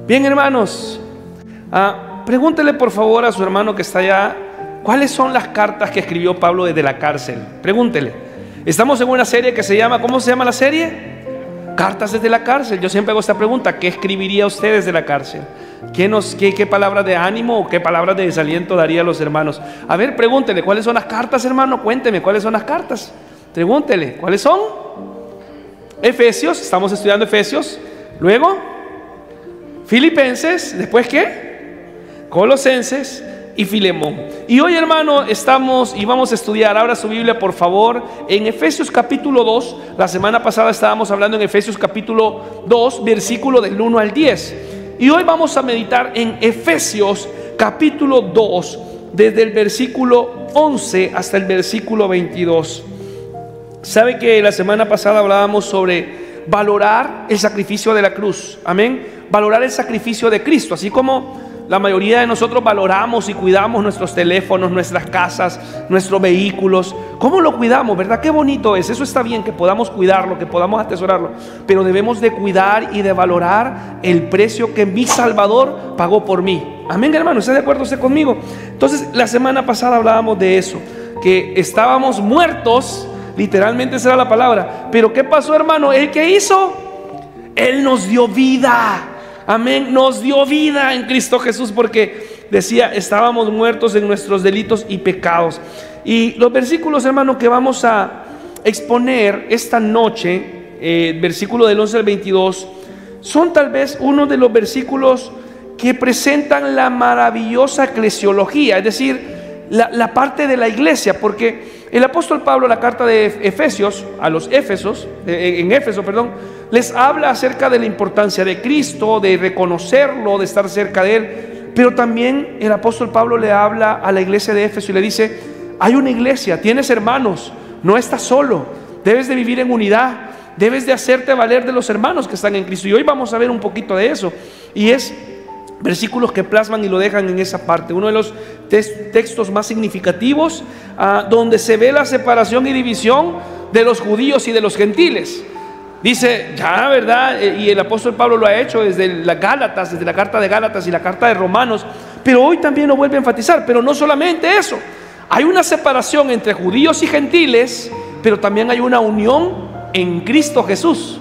Bien, hermanos, pregúntele por favor a su hermano que está allá, ¿cuáles son las cartas que escribió Pablo desde la cárcel? Pregúntele. Estamos en una serie que se llama, ¿cómo se llama la serie? Cartas desde la cárcel. Yo siempre hago esta pregunta: ¿qué escribiría usted desde la cárcel? ¿Qué palabras de ánimo o qué palabras de desaliento daría a los hermanos? A ver, pregúntele, ¿cuáles son las cartas, hermano? Cuénteme, ¿cuáles son las cartas? Pregúntele, ¿cuáles son? Efesios, estamos estudiando Efesios. Luego, Filipenses. ¿Después qué? Colosenses y Filemón. Y hoy, hermano, estamos y vamos a estudiar, abra su Biblia por favor, en Efesios capítulo 2. La semana pasada estábamos hablando en Efesios capítulo 2, versículo del 1 al 10. Y hoy vamos a meditar en Efesios capítulo 2, desde el versículo 11 hasta el versículo 22. Sabe que la semana pasada hablábamos sobre valorar el sacrificio de la cruz. Amén. Valorar el sacrificio de Cristo, así como la mayoría de nosotros valoramos y cuidamos nuestros teléfonos, nuestras casas, nuestros vehículos. ¿Cómo lo cuidamos, verdad? Qué bonito es. Eso está bien, que podamos cuidarlo, que podamos atesorarlo, pero debemos de cuidar y de valorar el precio que mi Salvador pagó por mí. Amén, hermano, ¿está de acuerdo usted conmigo? Entonces, la semana pasada hablábamos de eso, que estábamos muertos, literalmente esa era la palabra. Pero ¿qué pasó, hermano? ¿Él qué hizo? Él nos dio vida. Amén, nos dio vida en Cristo Jesús, porque decía, estábamos muertos en nuestros delitos y pecados. Y los versículos, hermano, que vamos a exponer esta noche, versículo del 11 al 22, son tal vez uno de los versículos que presentan la maravillosa eclesiología, es decir, la parte de la iglesia, porque el apóstol Pablo, la carta de Efesios a los Éfesos, en Éfeso, perdón, les habla acerca de la importancia de Cristo, de reconocerlo, de estar cerca de Él. Pero también el apóstol Pablo le habla a la iglesia de Éfeso y le dice: hay una iglesia, tienes hermanos, no estás solo, debes de vivir en unidad, debes de hacerte valer de los hermanos que están en Cristo. Y hoy vamos a ver un poquito de eso, y es versículos que plasman y lo dejan en esa parte. Uno de los textos más significativos, donde se ve la separación y división de los judíos y de los gentiles. Dice, ya, ¿verdad? Y el apóstol Pablo lo ha hecho desde las Gálatas, desde la carta de Gálatas y la carta de Romanos, pero hoy también lo vuelve a enfatizar. Pero no solamente eso, hay una separación entre judíos y gentiles, pero también hay una unión en Cristo Jesús.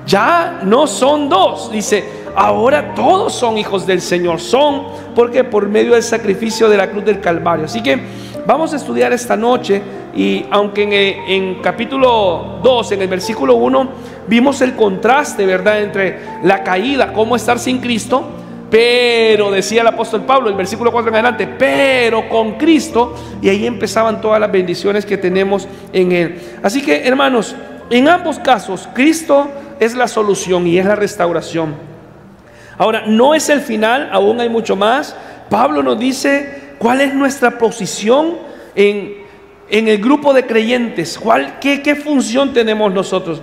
Ya no son dos, dice, ahora todos son hijos del Señor. Son porque por medio del sacrificio de la cruz del Calvario. Así que vamos a estudiar esta noche. Y aunque en capítulo 2, en el versículo 1, vimos el contraste, ¿verdad?, entre la caída, cómo estar sin Cristo, pero decía el apóstol Pablo, el versículo 4 en adelante, pero con Cristo, y ahí empezaban todas las bendiciones que tenemos en Él. Así que, hermanos, en ambos casos, Cristo es la solución y es la restauración. Ahora, no es el final, aún hay mucho más. Pablo nos dice cuál es nuestra posición en el grupo de creyentes, qué función tenemos nosotros.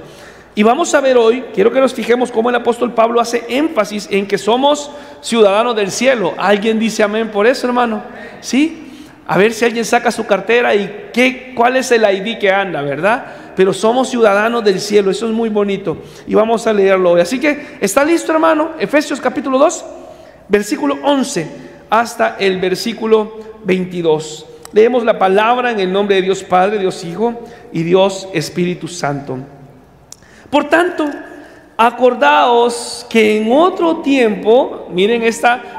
Y vamos a ver hoy, quiero que nos fijemos cómo el apóstol Pablo hace énfasis en que somos ciudadanos del cielo. ¿Alguien dice amén por eso, hermano? ¿Sí? A ver si alguien saca su cartera y cuál es el ID que anda, ¿verdad? Pero somos ciudadanos del cielo, eso es muy bonito. Y vamos a leerlo hoy. Así que, ¿está listo, hermano? Efesios capítulo 2, versículo 11 hasta el versículo 22. Leemos la palabra en el nombre de Dios Padre, Dios Hijo y Dios Espíritu Santo. Por tanto, acordaos que en otro tiempo, miren,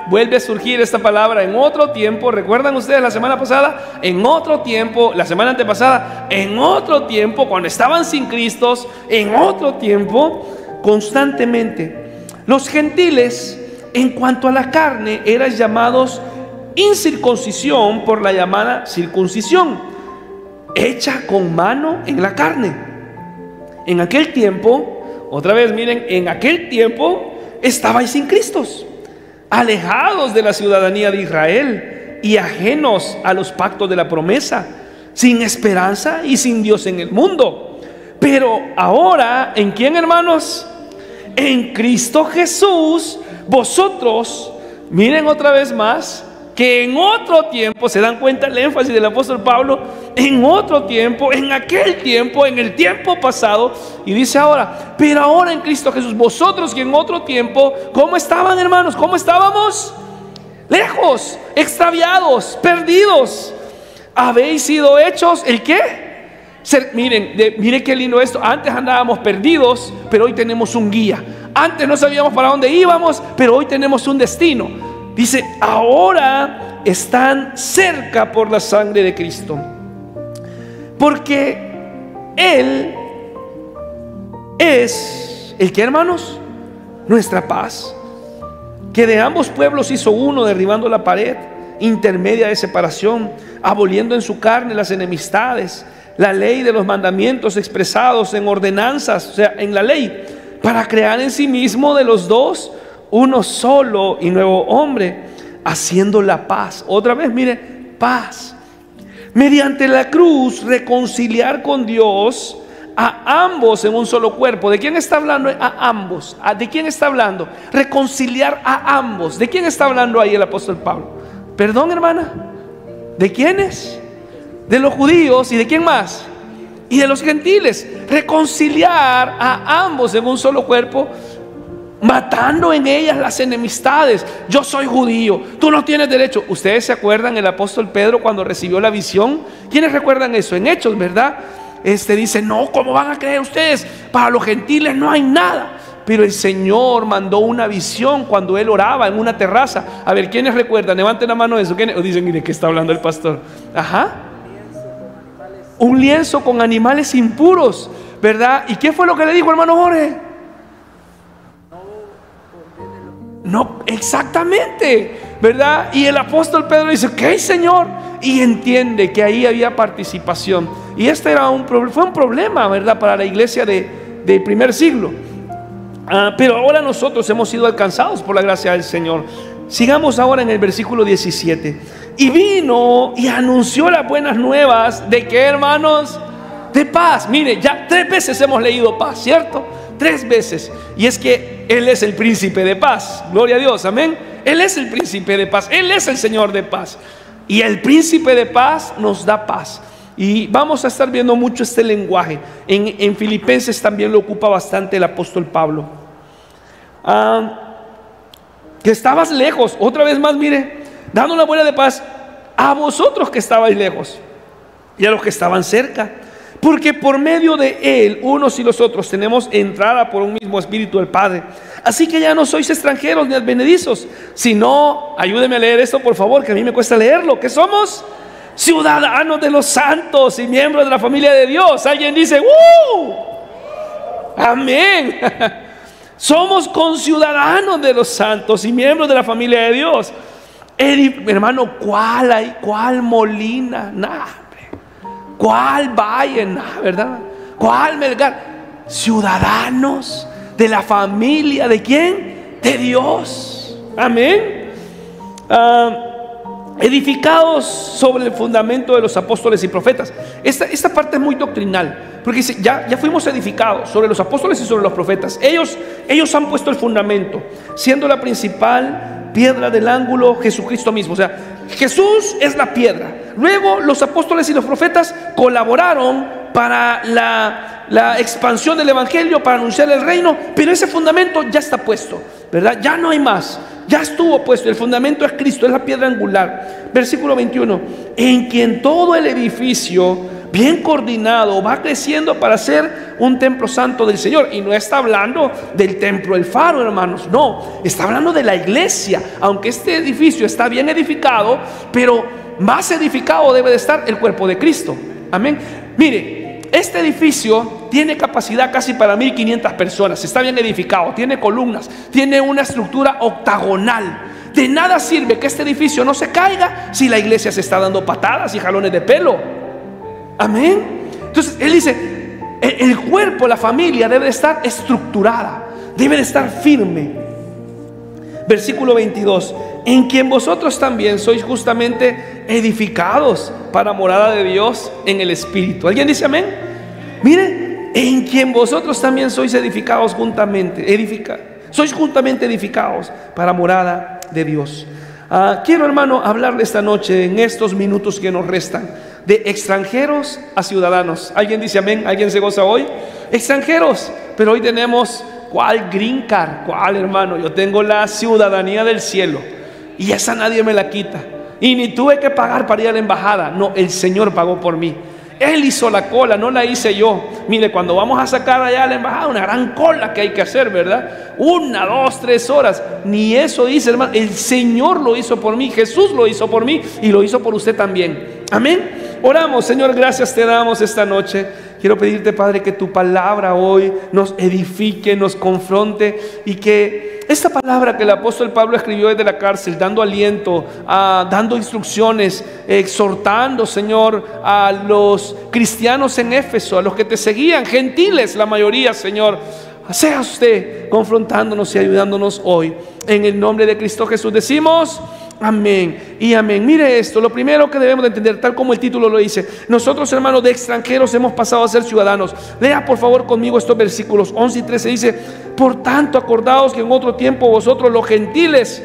vuelve a surgir esta palabra, en otro tiempo. ¿Recuerdan ustedes la semana pasada? En otro tiempo, la semana antepasada, en otro tiempo, cuando estaban sin Cristo, en otro tiempo, constantemente, los gentiles, en cuanto a la carne, eran llamados incircuncisión por la llamada circuncisión, hecha con mano en la carne. En aquel tiempo, otra vez miren, en aquel tiempo estabais sin Cristo, alejados de la ciudadanía de Israel y ajenos a los pactos de la promesa, sin esperanza y sin Dios en el mundo. Pero ahora, ¿en quién, hermanos? En Cristo Jesús, vosotros, miren otra vez más, que en otro tiempo, se dan cuenta el énfasis del apóstol Pablo, en otro tiempo, en aquel tiempo, en el tiempo pasado, y dice ahora, pero ahora en Cristo Jesús, vosotros que en otro tiempo, ¿cómo estaban, hermanos? ¿Cómo estábamos? Lejos, extraviados, perdidos, habéis sido hechos, ¿el qué? Miren qué lindo esto. Antes andábamos perdidos, pero hoy tenemos un guía. Antes no sabíamos para dónde íbamos, pero hoy tenemos un destino. Dice, ahora están cerca por la sangre de Cristo, porque Él es el que, hermanos, nuestra paz, que de ambos pueblos hizo uno, derribando la pared intermedia de separación, aboliendo en su carne las enemistades, la ley de los mandamientos expresados en ordenanzas, o sea, en la ley, para crear en sí mismo de los dos uno solo y nuevo hombre, haciendo la paz. Otra vez, mire, paz. Mediante la cruz, reconciliar con Dios a ambos en un solo cuerpo. ¿De quién está hablando? A ambos. ¿De quién está hablando? Reconciliar a ambos. ¿De quién está hablando ahí el apóstol Pablo? Perdón, hermana. ¿De quiénes? De los judíos. ¿Y de quién más? Y de los gentiles. Reconciliar a ambos en un solo cuerpo, matando en ellas las enemistades. Yo soy judío, tú no tienes derecho. Ustedes se acuerdan el apóstol Pedro cuando recibió la visión. ¿Quiénes recuerdan eso? En Hechos, ¿verdad? Dice, no, ¿cómo van a creer ustedes? Para los gentiles no hay nada. Pero el Señor mandó una visión cuando él oraba en una terraza. A ver, ¿quiénes recuerdan? Levanten la mano de eso. O dicen, mire, ¿qué está hablando el pastor? Ajá. Un lienzo con animales impuros, ¿verdad? ¿Y qué fue lo que le dijo, hermano Jorge? No, exactamente, ¿verdad? Y el apóstol Pedro dice, ¿qué, Señor? Y entiende que ahí había participación. Y este era fue un problema, ¿verdad? Para la iglesia del primer siglo. Pero ahora nosotros hemos sido alcanzados por la gracia del Señor. Sigamos ahora en el versículo 17. Y vino y anunció las buenas nuevas. ¿De qué, hermanos? De paz. Mire, ya 3 veces hemos leído paz, ¿cierto? 3 veces. Y es que Él es el príncipe de paz. Gloria a Dios, amén. Él es el príncipe de paz. Él es el Señor de paz. Y el príncipe de paz nos da paz. Y vamos a estar viendo mucho este lenguaje. En Filipenses también lo ocupa bastante el apóstol Pablo. Que estabas lejos. Otra vez más, mire, dando la buena de paz a vosotros que estabais lejos y a los que estaban cerca. Porque por medio de Él, unos y los otros, tenemos entrada por un mismo Espíritu del Padre. Así que ya no sois extranjeros ni advenedizos, sino, ayúdeme a leer esto por favor, que a mí me cuesta leerlo, que somos ciudadanos de los santos y miembros de la familia de Dios. Alguien dice, amén. Somos conciudadanos de los santos y miembros de la familia de Dios. Hermano, ¿cuál Molina? Nada. ¿Cuál Valle? Nada, ¿verdad? ¿Cuál Melgar? Ciudadanos de la familia, ¿de quién? De Dios. Amén. Edificados sobre el fundamento de los apóstoles y profetas. Esta parte es muy doctrinal, porque dice, ya fuimos edificados sobre los apóstoles y sobre los profetas. Ellos han puesto el fundamento, siendo la principal piedra del ángulo Jesucristo mismo. O sea, Jesús es la piedra. Luego los apóstoles y los profetas colaboraron para la expansión del evangelio, para anunciar el reino. Pero ese fundamento ya está puesto, ¿verdad? Ya no hay más. Ya estuvo puesto. El fundamento es Cristo, es la piedra angular. Versículo 21. En quien todo el edificio, bien coordinado, va creciendo para ser un templo santo del Señor. Y no está hablando del templo del Faro, hermanos. No, está hablando de la iglesia. Aunque este edificio está bien edificado, pero más edificado debe de estar el cuerpo de Cristo. Amén. Mire, este edificio tiene capacidad casi para 1500 personas. Está bien edificado, tiene columnas, tiene una estructura octagonal. De nada sirve que este edificio no se caiga si la iglesia se está dando patadas y jalones de pelo. Amén. Entonces él dice, el cuerpo, la familia debe de estar estructurada, debe de estar firme. Versículo 22. En quien vosotros también sois justamente edificados para morada de Dios en el Espíritu. ¿Alguien dice amén? Mire, en quien vosotros también sois edificados juntamente, sois juntamente edificados para morada de Dios. Quiero, hermano, hablarle esta noche, en estos minutos que nos restan, de extranjeros a ciudadanos. ¿Alguien dice amén? ¿Alguien se goza hoy? Extranjeros, pero hoy tenemos, ¿cuál green card? ¿Cuál, hermano? Yo tengo la ciudadanía del cielo y esa nadie me la quita. Y ni tuve que pagar para ir a la embajada. No, el Señor pagó por mí. Él hizo la cola, no la hice yo. Mire, cuando vamos a sacar allá a la embajada, una gran cola que hay que hacer, ¿verdad? 1, 2, 3 horas. Ni eso dice, hermano. El Señor lo hizo por mí, Jesús lo hizo por mí y lo hizo por usted también. Amén. Oramos. Señor, gracias te damos esta noche. Quiero pedirte, Padre, que tu palabra hoy nos edifique, nos confronte, y que esta palabra que el apóstol Pablo escribió desde la cárcel, dando aliento, dando instrucciones, exhortando, Señor, a los cristianos en Éfeso, a los que te seguían, gentiles la mayoría, Señor, sea usted confrontándonos y ayudándonos hoy. En el nombre de Cristo Jesús decimos amén y amén. Mire esto, lo primero que debemos de entender, tal como el título lo dice, nosotros, hermanos, de extranjeros hemos pasado a ser ciudadanos. Lea por favor conmigo estos versículos 11 y 13. Dice: por tanto, acordaos que en otro tiempo vosotros los gentiles,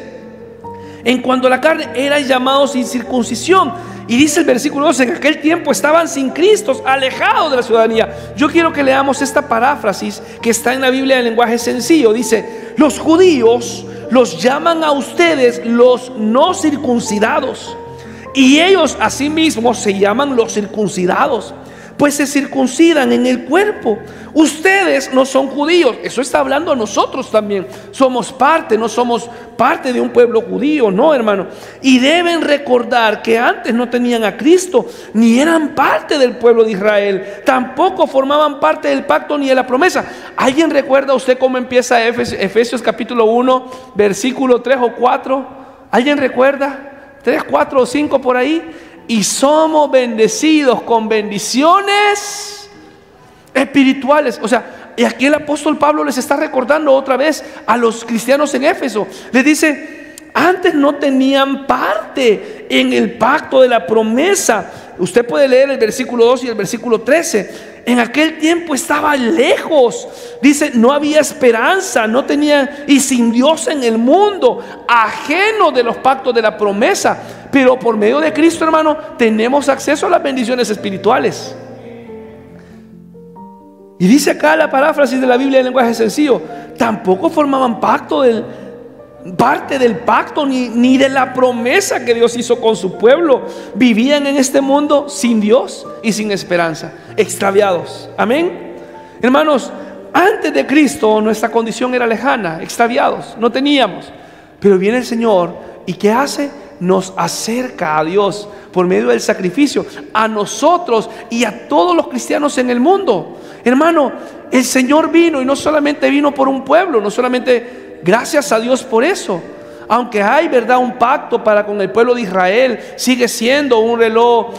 en cuanto a la carne, erais llamados sin circuncisión. Y dice el versículo 12: en aquel tiempo estaban sin Cristo, alejados de la ciudadanía. Yo quiero que leamos esta paráfrasis que está en la Biblia en lenguaje sencillo. Dice: los judíos los llaman a ustedes los no circuncidados, y ellos asimismo se llaman los circuncidados, pues se circuncidan en el cuerpo. Ustedes no son judíos. Eso está hablando a nosotros también. Somos parte, no somos parte de un pueblo judío, no, hermano. Y deben recordar que antes no tenían a Cristo, ni eran parte del pueblo de Israel, tampoco formaban parte del pacto ni de la promesa. ¿Alguien recuerda usted cómo empieza Efesios capítulo 1, versículo 3 o 4? ¿Alguien recuerda? 3, 4 o 5 por ahí. Y somos bendecidos con bendiciones espirituales. O sea, y aquí el apóstol Pablo les está recordando otra vez a los cristianos en Éfeso. Les dice: antes no tenían parte en el pacto de la promesa. Usted puede leer el versículo 2 y el versículo 13. En aquel tiempo estaba lejos. Dice: no había esperanza, no tenía, y sin Dios en el mundo, ajeno de los pactos de la promesa. Pero por medio de Cristo, hermano, tenemos acceso a las bendiciones espirituales. Y dice acá la paráfrasis de la Biblia en lenguaje sencillo: tampoco formaban parte del pacto ni de la promesa que Dios hizo con su pueblo. Vivían en este mundo sin Dios y sin esperanza, extraviados. Amén. Hermanos, antes de Cristo nuestra condición era lejana, extraviados, no teníamos. Pero viene el Señor, ¿y qué hace? Nos acerca a Dios por medio del sacrificio, a nosotros y a todos los cristianos en el mundo. Hermano, el Señor vino, y no solamente vino por un pueblo, no solamente, gracias a Dios por eso. Aunque hay, ¿verdad?, un pacto para con el pueblo de Israel, sigue siendo un reloj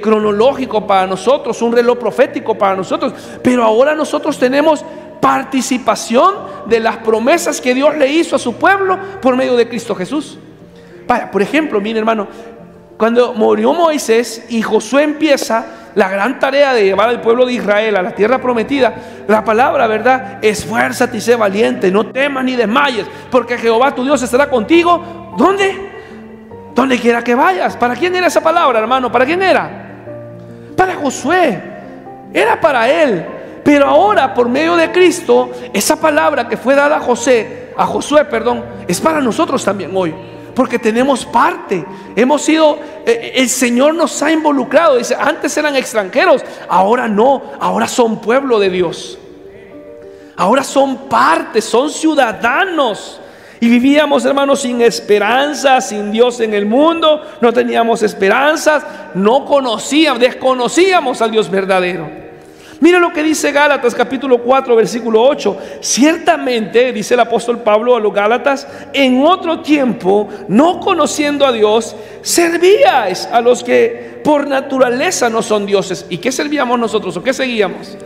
cronológico para nosotros, un reloj profético para nosotros. Pero ahora nosotros tenemos participación de las promesas que Dios le hizo a su pueblo por medio de Cristo Jesús. Vaya, por ejemplo, mire, hermano, cuando murió Moisés y Josué empieza la gran tarea de llevar al pueblo de Israel a la tierra prometida, la palabra, ¿verdad?, esfuérzate y sé valiente, no temas ni desmayes, porque Jehová tu Dios estará contigo. ¿Dónde? Donde quiera que vayas. ¿Para quién era esa palabra, hermano? ¿Para quién era? Para Josué. Era para él. Pero ahora, por medio de Cristo, esa palabra que fue dada a Josué, es para nosotros también hoy. Porque tenemos parte, hemos sido, el Señor nos ha involucrado. Dice: antes eran extranjeros, ahora no, ahora son pueblo de Dios. Ahora son parte, son ciudadanos. Y vivíamos, hermanos, sin esperanza, sin Dios en el mundo. No teníamos esperanzas, desconocíamos al Dios verdadero. Mira lo que dice Gálatas capítulo 4 versículo 8. Ciertamente, dice el apóstol Pablo a los Gálatas, en otro tiempo, no conociendo a Dios, servíais a los que por naturaleza no son dioses. ¿Y qué servíamos nosotros o qué seguíamos?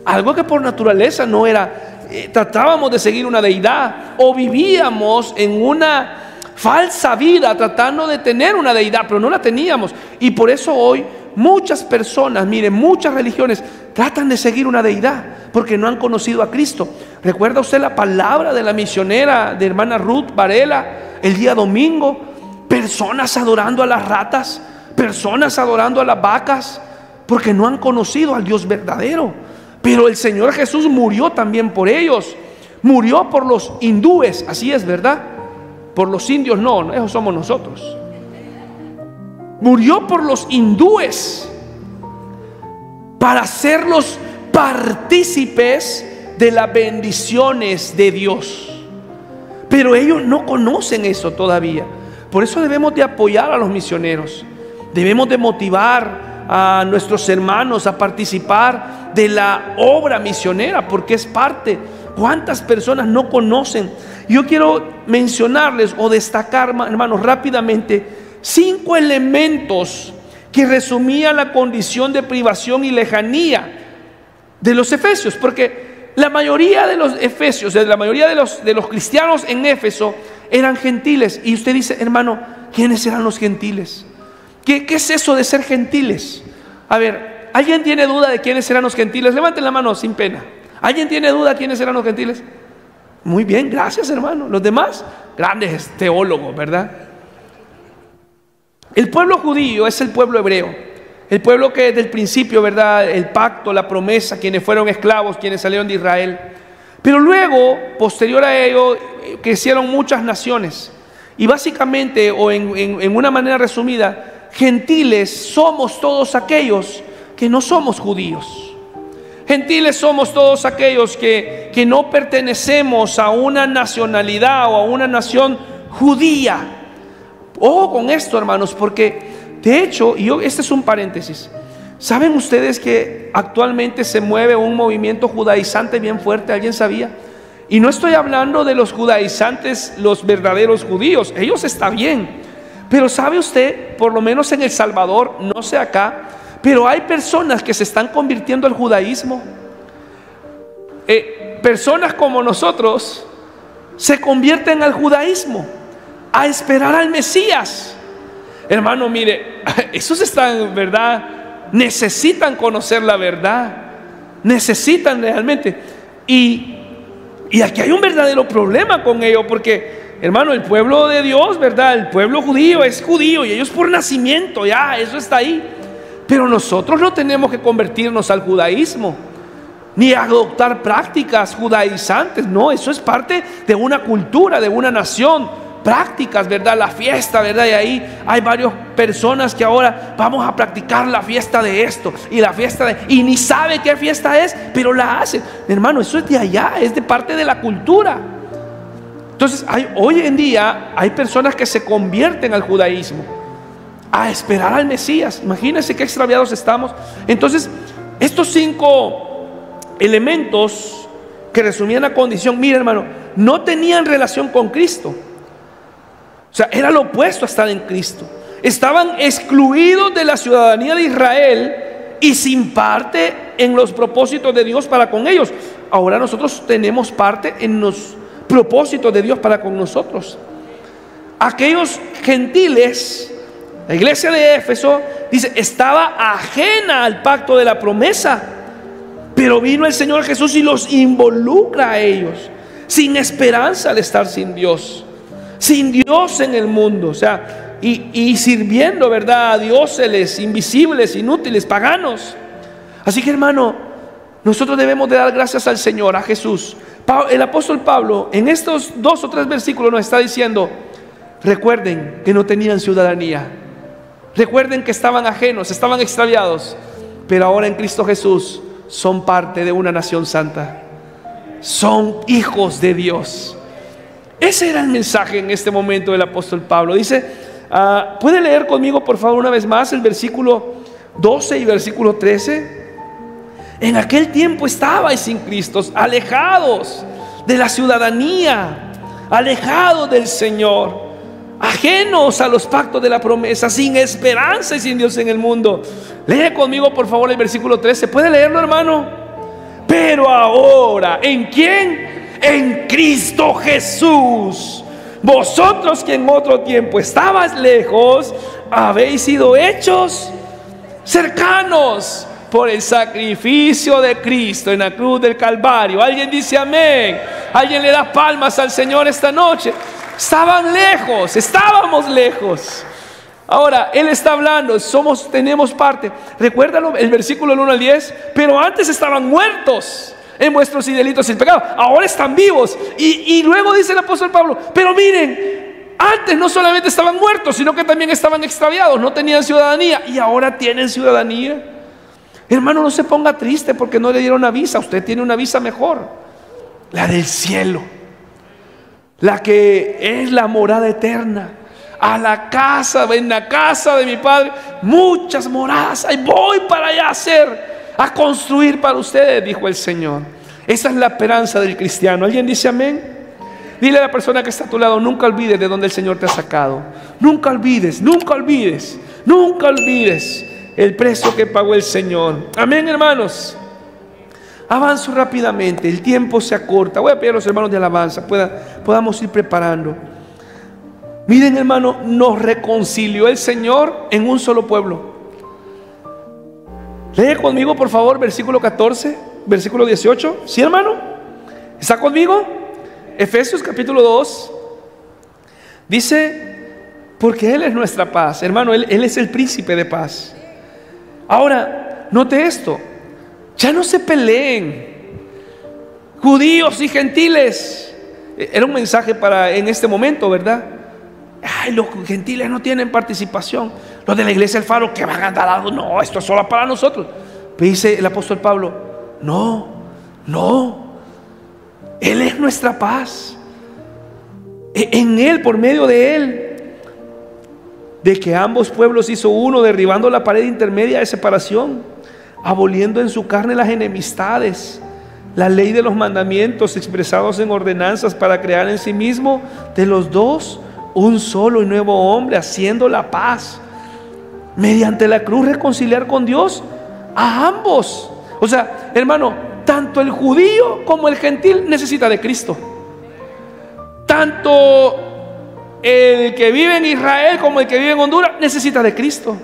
Algo que por naturaleza no era. Tratábamos de seguir una deidad, o vivíamos en una falsa vida tratando de tener una deidad, pero no la teníamos. Y por eso hoy muchas personas, miren, muchas religiones tratan de seguir una deidad porque no han conocido a Cristo. ¿Recuerda usted la palabra de la misionera de hermana Ruth Varela el día domingo? personas adorando a las ratas, personas adorando a las vacas, porque no han conocido al Dios verdadero. Pero el Señor Jesús murió también por ellos. Murió por los hindúes, así es, ¿verdad? Por los indios no, esos somos nosotros. Murió por los hindúes para hacerlos partícipes de las bendiciones de Dios. Pero ellos no conocen eso todavía. Por eso debemos de apoyar a los misioneros. Debemos de motivar a nuestros hermanos a participar de la obra misionera, porque es parte. ¿Cuántas personas no conocen? Yo quiero mencionarles o destacar, hermanos, rápidamente 5 elementos que resumían la condición de privación y lejanía de los efesios, porque la mayoría de los efesios, la mayoría de los cristianos en Éfeso eran gentiles. Y usted dice, hermano, ¿quiénes eran los gentiles? ¿Qué es eso de ser gentiles? A ver, ¿alguien tiene duda de quiénes eran los gentiles? Levanten la mano sin pena. ¿Alguien tiene duda de quiénes eran los gentiles? Muy bien, gracias, hermano. Los demás, grandes teólogos, ¿verdad? El pueblo judío es el pueblo hebreo, el pueblo que desde el principio, ¿verdad? El pacto, la promesa, quienes fueron esclavos, quienes salieron de Israel. Pero luego, posterior a ello, crecieron muchas naciones. Y básicamente, o en una manera resumida, gentiles somos todos aquellos que no somos judíos. Gentiles somos todos aquellos que no pertenecemos a una nacionalidad o a una nación judía. Ojo con esto, hermanos, porque de hecho, este es un paréntesis. ¿Saben ustedes que actualmente se mueve un movimiento judaizante bien fuerte? ¿Alguien sabía? Y no estoy hablando de los judaizantes, los verdaderos judíos. Ellos están bien. Pero ¿sabe usted? Por lo menos en El Salvador, no sé acá, pero hay personas que se están convirtiendo al judaísmo. Personas como nosotros se convierten al judaísmo, a esperar al Mesías. Hermano, mire, esos están, ¿verdad? Necesitan conocer la verdad, necesitan realmente. Y aquí hay un verdadero problema con ello, porque, hermano, el pueblo de Dios, ¿verdad? El pueblo judío es judío y ellos por nacimiento, ya, eso está ahí. Pero nosotros no tenemos que convertirnos al judaísmo, ni adoptar prácticas judaizantes. No, eso es parte de una cultura, de una nación. Prácticas, ¿verdad? La fiesta, ¿verdad? Y ahí hay varias personas que ahora vamos a practicar la fiesta de esto y la fiesta de... Y ni sabe qué fiesta es, pero la hacen. Hermano, eso es de allá, es de parte de la cultura. Entonces, hoy en día hay personas que se convierten al judaísmo, a esperar al Mesías. Imagínense qué extraviados estamos. Entonces, estos 5 elementos que resumían la condición, mira, hermano, no tenían relación con Cristo. O sea, era lo opuesto a estar en Cristo. Estaban excluidos de la ciudadanía de Israel y sin parte en los propósitos de Dios para con ellos. Ahora nosotros tenemos parte en los propósitos de Dios para con nosotros. Aquellos gentiles, la iglesia de Éfeso, dice, estaba ajena al pacto de la promesa. Pero vino el Señor Jesús y los involucra a ellos, sin esperanza al estar sin Dios, sin Dios en el mundo, o sea, y sirviendo, ¿verdad?, a dioses invisibles, inútiles, paganos. Así que, hermano, nosotros debemos de dar gracias al Señor, a Jesús. El apóstol Pablo en estos 2 o 3 versículos nos está diciendo, recuerden que no tenían ciudadanía, recuerden que estaban ajenos, estaban extraviados, pero ahora en Cristo Jesús son parte de una nación santa, son hijos de Dios. Ese era el mensaje en este momento del apóstol Pablo. Dice, ¿puede leer conmigo por favor una vez más el versículo 12 y versículo 13? En aquel tiempo estabais sin Cristo, alejados de la ciudadanía, alejados del Señor, ajenos a los pactos de la promesa, sin esperanza y sin Dios en el mundo. Lee conmigo por favor el versículo 13. ¿Puede leerlo, hermano? Pero ahora, ¿en quién? En Cristo Jesús, vosotros que en otro tiempo estabais lejos, habéis sido hechos cercanos por el sacrificio de Cristo en la cruz del Calvario. ¿Alguien dice amén? ¿Alguien le da palmas al Señor esta noche? Estaban lejos, estábamos lejos. Ahora, Él está hablando, tenemos parte. Recuérdalo, el versículo 1 al 10. Pero antes estaban muertos en vuestros delitos y pecados. Ahora están vivos. Y luego dice el apóstol Pablo, pero miren, antes no solamente estaban muertos, sino que también estaban extraviados, no tenían ciudadanía, y ahora tienen ciudadanía. Hermano, no se ponga triste porque no le dieron una visa. Usted tiene una visa mejor, la del cielo, la que es la morada eterna. En la casa de mi Padre muchas moradas, y voy para allá a construir para ustedes, dijo el Señor. Esa es la esperanza del cristiano. ¿Alguien dice amén? Dile a la persona que está a tu lado, nunca olvides de dónde el Señor te ha sacado. Nunca olvides, nunca olvides, nunca olvides el precio que pagó el Señor. Amén, hermanos. Avanzo rápidamente, el tiempo se acorta. Voy a pedir a los hermanos de alabanza podamos ir preparando. Miren, hermano, nos reconcilió el Señor en un solo pueblo. Lee conmigo, por favor, versículo 14, versículo 18. ¿Sí, hermano? ¿Está conmigo? Efesios capítulo 2. Dice, porque Él es nuestra paz. Hermano, Él es el príncipe de paz. Ahora, note esto. Ya no se peleen, judíos y gentiles. Era un mensaje en este momento, ¿verdad? Ay, los gentiles no tienen participación. Los de la iglesia del Faro, que van a andar algo. No, esto es solo para nosotros. Pero dice el apóstol Pablo, no, Él es nuestra paz. En Él, por medio de Él, de que ambos pueblos hizo uno, derribando la pared intermedia de separación, aboliendo en su carne las enemistades, la ley de los mandamientos expresados en ordenanzas, para crear en sí mismo de los dos un solo y nuevo hombre, haciendo la paz, mediante la cruz reconciliar con Dios a ambos. O sea, hermano, tanto el judío como el gentil necesita de Cristo. Tanto el que vive en Israel como el que vive en Honduras necesita de Cristo.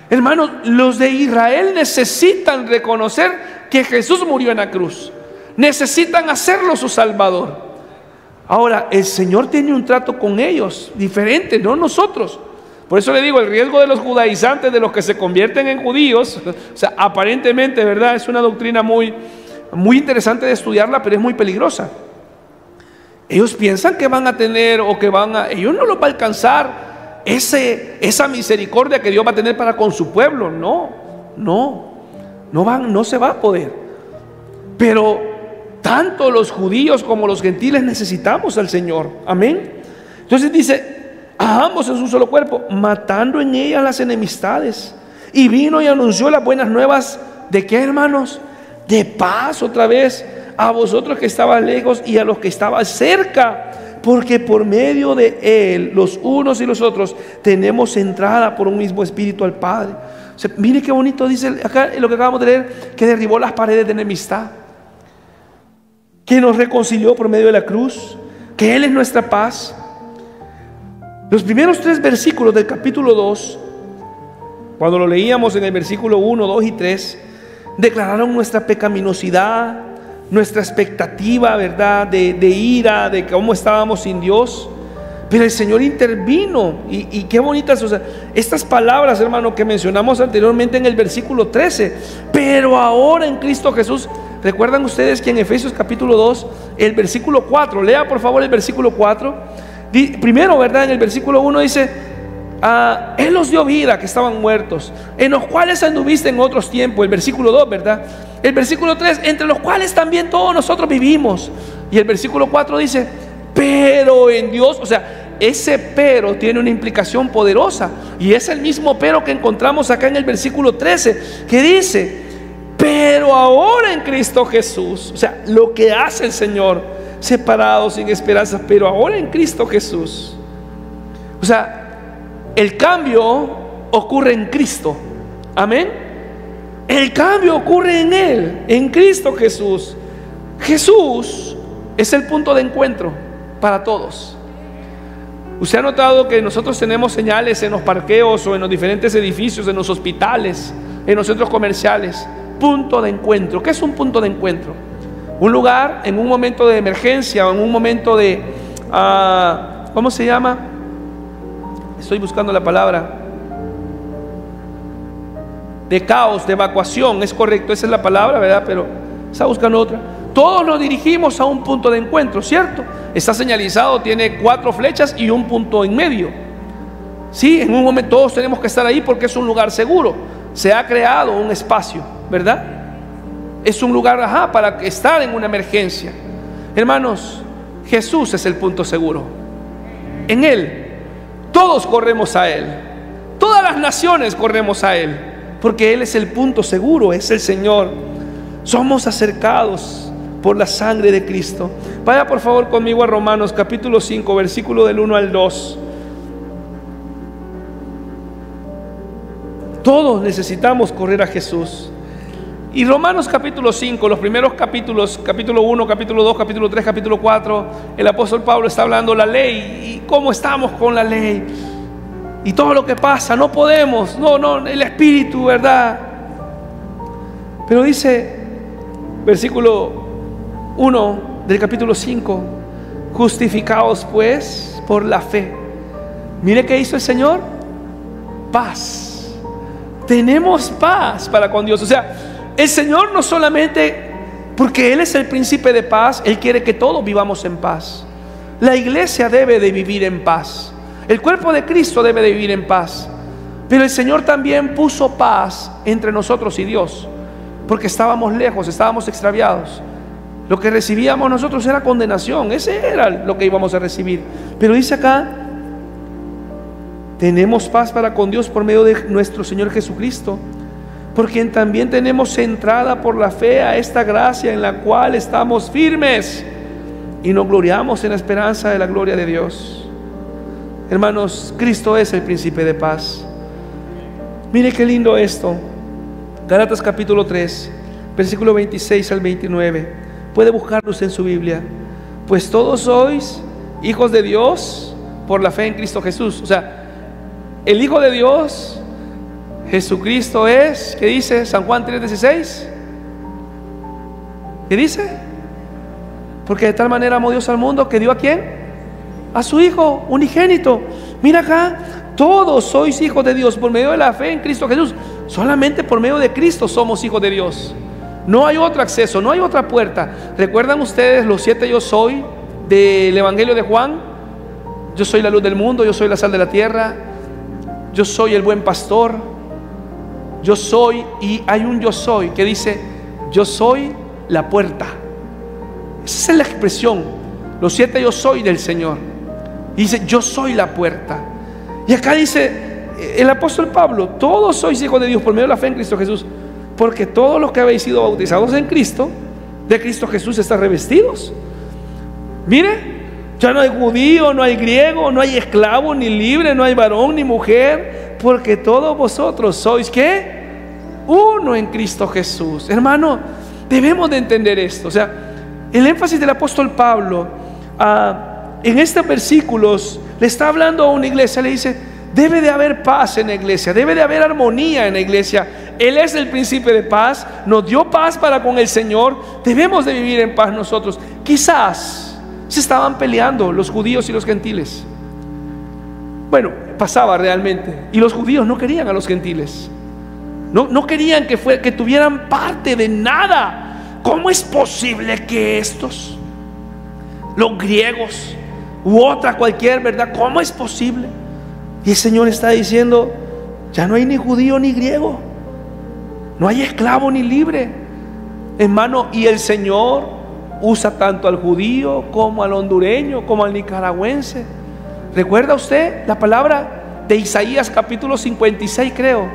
Hermanos, los de Israel necesitan reconocer que Jesús murió en la cruz. Necesitan hacerlo su Salvador. Ahora, el Señor tiene un trato con ellos diferente, no nosotros. Por eso le digo, el riesgo de los judaizantes, de los que se convierten en judíos, o sea, aparentemente, ¿verdad? Es una doctrina muy interesante de estudiarla, pero es muy peligrosa. Ellos piensan que van a tener, ellos no los va a alcanzar esa misericordia que Dios va a tener para con su pueblo. No se va a poder. Pero tanto los judíos como los gentiles necesitamos al Señor. Amén. Entonces dice, a ambos en un solo cuerpo, matando en ellas las enemistades. Y vino y anunció las buenas nuevas. ¿De qué, hermanos? De paz, otra vez, a vosotros que estabais lejos y a los que estabais cerca, porque por medio de Él, los unos y los otros, tenemos entrada por un mismo espíritu al Padre. O sea, mire qué bonito dice acá lo que acabamos de leer, que derribó las paredes de enemistad, que nos reconcilió por medio de la cruz, que Él es nuestra paz. Los primeros 3 versículos del capítulo 2, cuando lo leíamos en el versículo 1, 2 y 3, declararon nuestra pecaminosidad, nuestra expectativa, ¿verdad?, de ira, de cómo estábamos sin Dios. Pero el Señor intervino, y qué bonitas, o sea, estas palabras, hermano, que mencionamos anteriormente en el versículo 13. Pero ahora en Cristo Jesús. ¿Recuerdan ustedes que en Efesios capítulo 2, el versículo 4, lea por favor el versículo 4, primero, ¿verdad? En el versículo 1 dice, Él los dio vida, que estaban muertos, en los cuales anduviste en otros tiempos. El versículo 2, ¿verdad? El versículo 3, entre los cuales también todos nosotros vivimos. Y el versículo 4 dice, pero en Dios. O sea, ese pero tiene una implicación poderosa, y es el mismo pero que encontramos acá en el versículo 13, que dice, pero ahora en Cristo Jesús. O sea, lo que hace el Señor, separados sin esperanza, pero ahora en Cristo Jesús. O sea, el cambio ocurre en Cristo. Amén. El cambio ocurre en Él, en Cristo Jesús. Jesús es el punto de encuentro para todos. Usted ha notado que nosotros tenemos señales en los parqueos o en los diferentes edificios, en los hospitales, en los centros comerciales. Punto de encuentro. ¿Qué es un punto de encuentro? Un lugar en un momento de emergencia o en un momento de ¿cómo se llama? Estoy buscando la palabra. De caos, de evacuación, es correcto, esa es la palabra, ¿verdad? Pero está buscando otra. Todos nos dirigimos a un punto de encuentro, ¿cierto? Está señalizado, tiene 4 flechas y un punto en medio. Sí, en un momento todos tenemos que estar ahí porque es un lugar seguro. Se ha creado un espacio, ¿verdad? Es un lugar, para estar en una emergencia. Hermanos, Jesús es el punto seguro. En Él, todos corremos a Él. Todas las naciones corremos a Él, porque Él es el punto seguro, es el Señor. Somos acercados por la sangre de Cristo. Vaya por favor conmigo a Romanos capítulo 5, versículo del 1 al 2. Todos necesitamos correr a Jesús. Y Romanos capítulo 5, los primeros capítulos, capítulo 1, capítulo 2, capítulo 3, capítulo 4, el apóstol Pablo está hablando de la ley y cómo estamos con la ley y todo lo que pasa. No podemos, el Espíritu, ¿verdad? Pero dice, versículo 1 del capítulo 5, justificados pues por la fe. Mire qué hizo el Señor. Paz. Tenemos paz para con Dios. O sea, el Señor no solamente, porque Él es el príncipe de paz, Él quiere que todos vivamos en paz. La iglesia debe de vivir en paz. El cuerpo de Cristo debe de vivir en paz. Pero el Señor también puso paz entre nosotros y Dios, porque estábamos lejos, estábamos extraviados. Lo que recibíamos nosotros era condenación. Ese era lo que íbamos a recibir. Pero dice acá, tenemos paz para con Dios por medio de nuestro Señor Jesucristo, por quien también tenemos entrada por la fe a esta gracia en la cual estamos firmes y nos gloriamos en la esperanza de la gloria de Dios. Hermanos, Cristo es el príncipe de paz. Mire qué lindo esto. Gálatas capítulo 3, versículo 26 al 29. Puede buscarlos en su Biblia. Pues todos sois hijos de Dios por la fe en Cristo Jesús. O sea, el Hijo de Dios, Jesucristo es, ¿qué dice San Juan 3:16? ¿Qué dice? Porque de tal manera amó Dios al mundo que dio ¿a quién? A su Hijo unigénito. Mira acá, todos sois hijos de Dios por medio de la fe en Cristo Jesús. Solamente por medio de Cristo somos hijos de Dios. No hay otro acceso, no hay otra puerta. ¿Recuerdan ustedes los 7 yo soy del Evangelio de Juan? Yo soy la luz del mundo, yo soy la sal de la tierra, yo soy el buen pastor, yo soy, y hay un yo soy que dice, yo soy la puerta. Esa es la expresión, los 7 yo soy del Señor. Y dice, yo soy la puerta. Y acá dice el apóstol Pablo, todos sois hijos de Dios por medio de la fe en Cristo Jesús, porque todos los que habéis sido bautizados en Cristo, de Cristo Jesús están revestidos. Mire, ya no hay judío, no hay griego, no hay esclavo ni libre, no hay varón ni mujer, porque todos vosotros sois ¿qué? Uno en Cristo Jesús. Hermano, debemos de entender esto. O sea, el énfasis del apóstol Pablo en estos versículos le está hablando a una iglesia, le dice, debe de haber paz en la iglesia, debe de haber armonía en la iglesia. Él es el príncipe de paz, nos dio paz para con el Señor, debemos de vivir en paz nosotros. Quizás se estaban peleando los judíos y los gentiles. Bueno, pasaba realmente. Y los judíos no querían a los gentiles. No querían que tuvieran parte de nada. ¿Cómo es posible que estos, los griegos u otra cualquier, verdad, cómo es posible? Y el Señor está diciendo, ya no hay ni judío ni griego, no hay esclavo ni libre, hermano. Y el Señor usa tanto al judío como al hondureño como al nicaragüense. ¿Recuerda usted la palabra de Isaías capítulo 56, creo,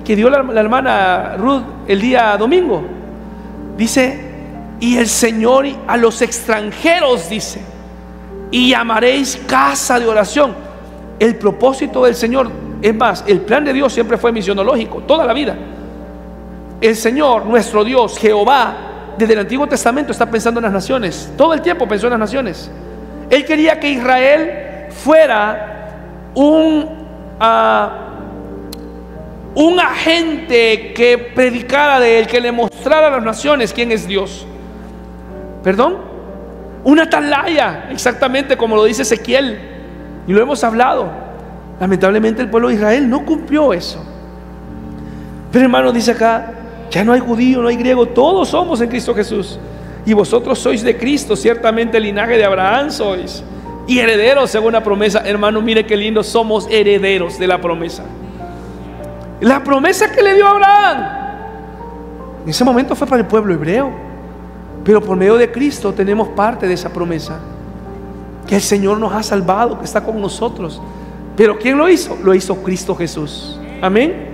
que dio la hermana Ruth el día domingo? Dice, y el Señor a los extranjeros dice, y llamaréis casa de oración. El propósito del Señor, es más, el plan de Dios siempre fue misionológico, toda la vida. El Señor, nuestro Dios, Jehová, desde el Antiguo Testamento está pensando en las naciones. Todo el tiempo pensó en las naciones. Él quería que Israel fuera un agente que predicara de Él, que le mostrara a las naciones quién es Dios. ¿Perdón? una atalaya, exactamente como lo dice Ezequiel, y lo hemos hablado. Lamentablemente el pueblo de Israel no cumplió eso. Pero hermano, dice acá, ya no hay judío, no hay griego, todos somos en Cristo Jesús. Y vosotros sois de Cristo, ciertamente el linaje de Abraham sois, y herederos según la promesa. Hermano, mire qué lindo, somos herederos de la promesa. La promesa que le dio Abraham en ese momento fue para el pueblo hebreo, pero por medio de Cristo tenemos parte de esa promesa, que el Señor nos ha salvado, que está con nosotros. Pero ¿quién lo hizo? Lo hizo Cristo Jesús. Amén.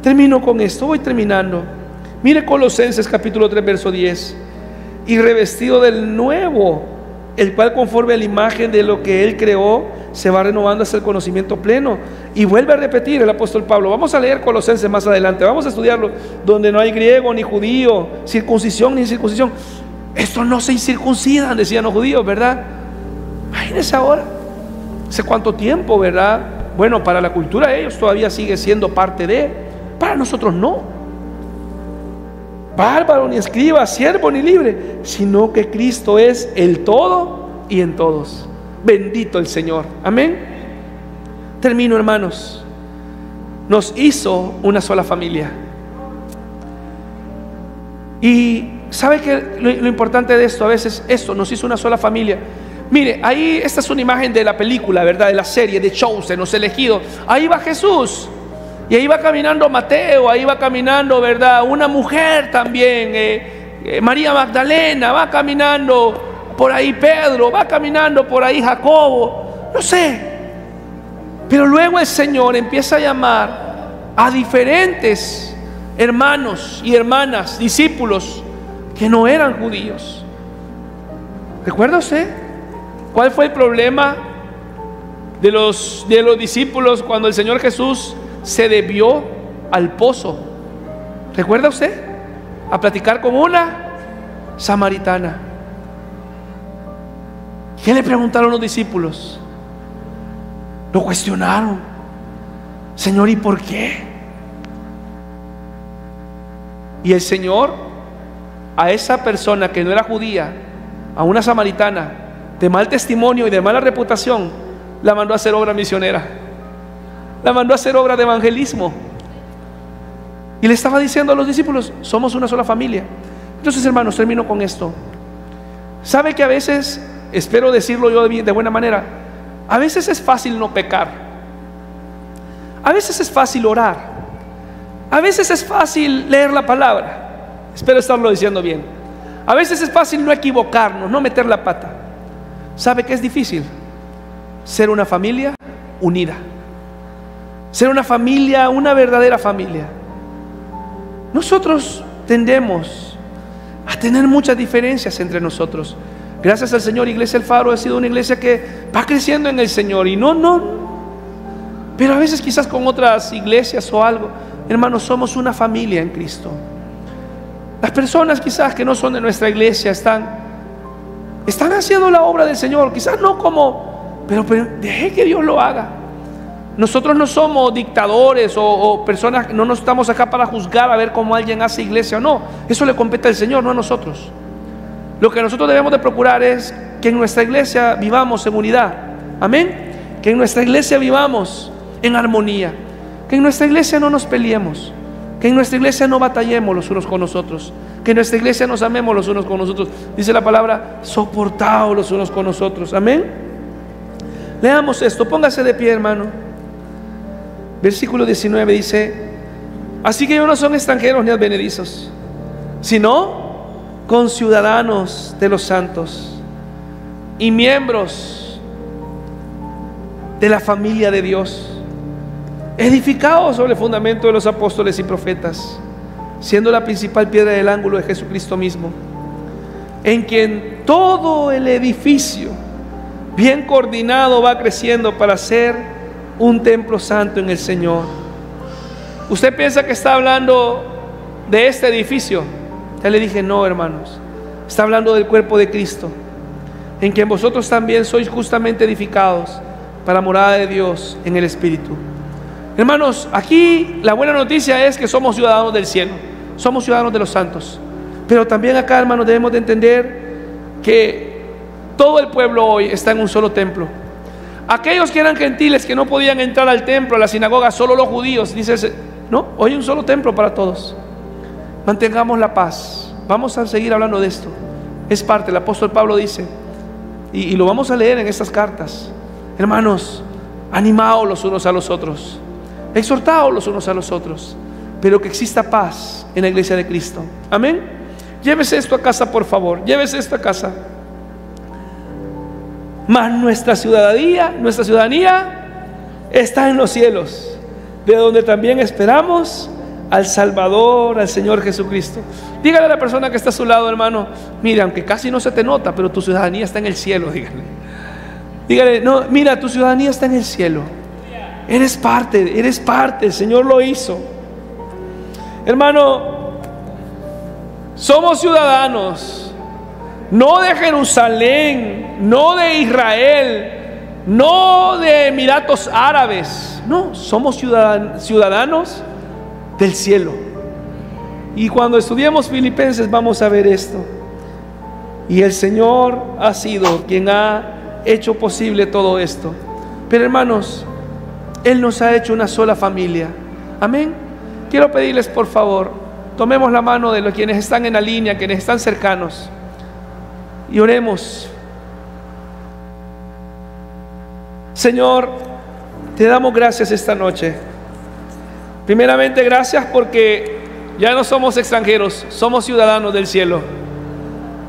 Termino con esto, voy terminando. Mire Colosenses capítulo 3 verso 10. Y revestido del nuevo, el cual conforme a la imagen de lo que Él creó, se va renovando hasta el conocimiento pleno. Y vuelve a repetir el apóstol Pablo. Vamos a leer Colosenses más adelante, vamos a estudiarlo, donde no hay griego ni judío, circuncisión ni incircuncisión. Estos no se incircuncidan, decían los judíos, ¿verdad? Imagínense ahora, hace cuánto tiempo, ¿verdad? Bueno, para la cultura de ellos todavía sigue siendo parte de, para nosotros no. Bárbaro, ni escriba, siervo, ni libre, sino que Cristo es el todo y en todos. Bendito el Señor. Amén. Termino, hermanos. Nos hizo una sola familia. Y ¿sabe que lo importante de esto? A veces esto nos hizo una sola familia. Mire, ahí esta es una imagen de la película, ¿verdad? De la serie de Chosen, los elegidos. Ahí va Jesús. Y ahí va caminando Mateo, ahí va caminando, ¿verdad? Una mujer también, María Magdalena, va caminando por ahí Pedro, va caminando por ahí Jacobo, no sé. Pero luego el Señor empieza a llamar a diferentes hermanos y hermanas, discípulos que no eran judíos. ¿Recuerda usted cuál fue el problema de los discípulos cuando el Señor Jesús se debió al pozo? ¿Recuerda usted? A platicar con una samaritana. ¿Qué le preguntaron los discípulos? Lo cuestionaron. Señor, ¿y por qué? Y el Señor a esa persona que no era judía, a una samaritana de mal testimonio y de mala reputación, la mandó a hacer obra misionera. La mandó a hacer obra de evangelismo. Y le estaba diciendo a los discípulos: somos una sola familia. Entonces, hermanos, termino con esto. ¿Sabe que a veces, espero decirlo yo de buena manera, a veces es fácil no pecar? A veces es fácil orar. A veces es fácil leer la palabra. Espero estarlo diciendo bien. A veces es fácil no equivocarnos, no meter la pata. ¿Sabe qué es difícil? Ser una familia unida. Ser una familia, una verdadera familia. Nosotros tendemos a tener muchas diferencias entre nosotros. Gracias al Señor, Iglesia El Faro ha sido una iglesia que va creciendo en el Señor. Y pero a veces quizás con otras iglesias o algo, hermanos, somos una familia en Cristo. Las personas quizás que no son de nuestra iglesia están haciendo la obra del Señor. Quizás no pero deje que Dios lo haga. Nosotros no somos dictadores o personas, no estamos acá para juzgar a ver cómo alguien hace iglesia o no. Eso le compete al Señor, no a nosotros. Lo que nosotros debemos de procurar es que en nuestra iglesia vivamos en unidad. Amén. Que en nuestra iglesia vivamos en armonía. Que en nuestra iglesia no nos peleemos. Que en nuestra iglesia no batallemos los unos con los otros. Que en nuestra iglesia nos amemos los unos con los otros. Dice la palabra: soportaos los unos con los otros. Amén. Leamos esto, póngase de pie, hermano. Versículo 19 dice: así que ellos no son extranjeros ni advenedizos, sino conciudadanos de los santos y miembros de la familia de Dios, edificados sobre el fundamento de los apóstoles y profetas, siendo la principal piedra del ángulo de Jesucristo mismo, en quien todo el edificio bien coordinado va creciendo para ser un templo santo en el Señor. ¿Usted piensa que está hablando de este edificio? Ya le dije, no, hermanos. Está hablando del cuerpo de Cristo, en quien vosotros también sois justamente edificados para morada de Dios en el Espíritu. Hermanos, aquí la buena noticia es que somos ciudadanos del cielo, somos ciudadanos de los santos. Pero también acá, hermanos, debemos de entender que Todo el pueblo hoy está en un solo templo. Aquellos que eran gentiles, que no podían entrar al templo, a la sinagoga, solo los judíos, dice, no, hoy hay un solo templo para todos. Mantengamos la paz. Vamos a seguir hablando de esto. Es parte, el apóstol Pablo dice, y lo vamos a leer en estas cartas: hermanos, animaos los unos a los otros, exhortaos los unos a los otros, pero que exista paz en la iglesia de Cristo. Amén. Llévese esto a casa, por favor. Llévese esto a casa. Mas nuestra ciudadanía está en los cielos, de donde también esperamos al Salvador, al Señor Jesucristo. Dígale a la persona que está a su lado, hermano: mira, aunque casi no se te nota, pero tu ciudadanía está en el cielo. Dígale, no, mira, tu ciudadanía está en el cielo. Eres parte, el Señor lo hizo. Hermano, somos ciudadanos, no de Jerusalén, no de Israel, no de Emiratos Árabes. No, somos ciudadanos del cielo. Y cuando estudiemos Filipenses vamos a ver esto. Y el Señor ha sido quien ha hecho posible todo esto. Pero hermanos, Él nos ha hecho una sola familia. Amén. Quiero pedirles, por favor, tomemos la mano de los quienes están en la línea, quienes están cercanos, y oremos. Señor, te damos gracias esta noche. Primeramente, gracias porque ya no somos extranjeros, somos ciudadanos del cielo.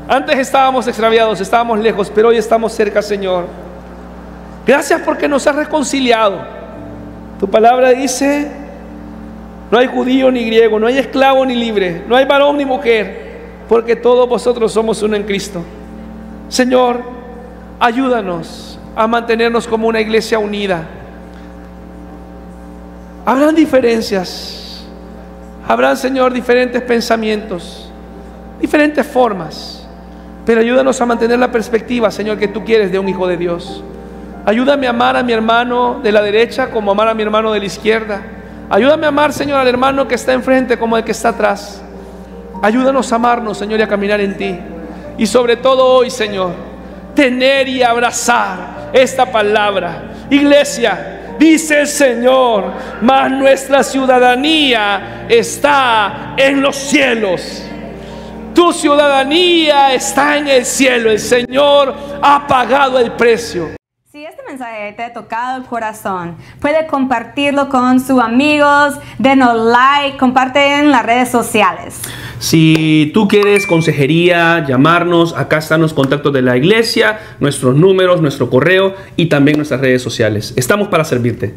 Antes estábamos extraviados, estábamos lejos, pero hoy estamos cerca, Señor. Gracias porque nos has reconciliado. Tu palabra dice: no hay judío ni griego, no hay esclavo ni libre, no hay varón ni mujer, porque todos vosotros somos uno en Cristo. Señor, ayúdanos a mantenernos como una iglesia unida. Habrán diferencias, habrán, Señor, diferentes pensamientos, diferentes formas, pero ayúdanos a mantener la perspectiva, Señor, que tú quieres de un hijo de Dios. Ayúdame a amar a mi hermano de la derecha como amar a mi hermano de la izquierda. Ayúdame a amar, Señor, al hermano que está enfrente como el que está atrás. Ayúdanos a amarnos, Señor, y a caminar en ti. Y sobre todo hoy, Señor, tener y abrazar esta palabra. Iglesia, dice el Señor: mas nuestra ciudadanía está en los cielos. Tu ciudadanía está en el cielo. El Señor ha pagado el precio. Si este mensaje te ha tocado el corazón, puede compartirlo con sus amigos, denos like, comparte en las redes sociales. Si tú quieres consejería, llamarnos, acá están los contactos de la iglesia, nuestros números, nuestro correo y también nuestras redes sociales. Estamos para servirte.